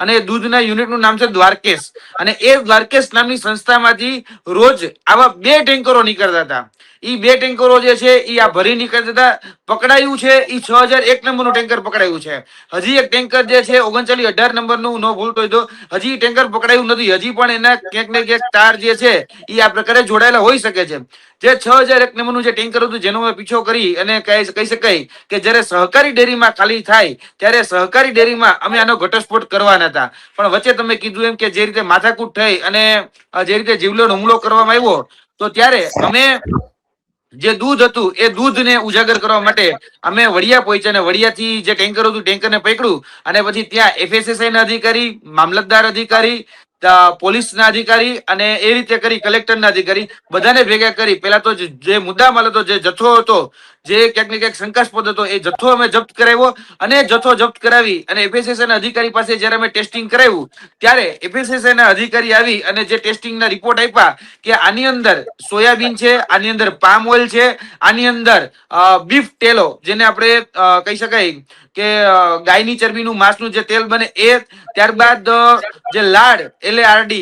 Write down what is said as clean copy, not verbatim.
અને દૂધના યુનિટનું નામ છે દ્વારકેશ. અને એ દ્વારકેશ નામની સંસ્થામાંથી રોજ આવા 2 ટેન્કરો નીકળતા હતા. ઈ 2 ટેન્કરો જે છે ઈ આ ભરી નીકળતા હતા. પકડાયું છે ઈ 6001 નંબરનું ટેન્કર પકડાયું છે. હજી એક ટેન્કર જે છે 3918 નંબરનું નો ભૂલતો હોય તો હજી ટેન્કર પકડાયું નથી. હજી પણ એના ક્યાંક ને ક્યાંક તાર જે છે ઈ આ પ્રકારે જોડાયેલા હોઈ શકે છે. જે 6001 નંબરનું જે ટેન્કર હતું જેનો મેં પીછો કરી અને કહી શકાય કે જ્યારે સહકારી ડેરીમાં ખાલી થાય ત્યારે સહકારી ડેરીમાં અમે આનો ઘટસ્ફોટ કરવાના હતા. પણ વચ્ચે તમે કીધું એમ કે જે રીતે માથાકૂટ થઈ અને જે રીતે જીવલેણ હુમલો કરવામાં આવ્યો તો ત્યારે અમે જે દૂધ હતું એ દૂધને ઉજાગર કરવા માટે અમે વડિયા પહોંચ્યા અને વડિયાથી જે ટેન્કર હતું ટેન્કરને પકડ્યું અને પછી ત્યાં FSSI ના અધિકારી, મામલતદાર અધિકારી, પોલીસના અધિકારી અને એ રીતે કરી કલેક્ટરના અધિકારી બધાને ભેગા કરી પેલા તો જે મુદ્દામાલ હતો, જે જથ્થો હતો, જે ક્યાંક ને ક્યાંક શંકાસ્પદ હતો એ જથ્થો અમે જપ્ત કરાવ્યો. અને જથ્થો જપ્ત કરાવી અને FSSI ના અધિકારી પાસે જ્યારે અમે ટેસ્ટિંગ કરાવ્યું ત્યારે FSSI ના અધિકારી આવી અને જે ટેસ્ટિંગના રિપોર્ટ આપ્યા કે આની અંદર સોયાબીન છે, આની અંદર પામ ઓઇલ છે, આની અંદર બીફ ટેલો જેને આપણે કહી શકાય કે ગાયની ચરબીનું માંસનું જે તેલ બને એ, ત્યારબાદ જે લાડ LARD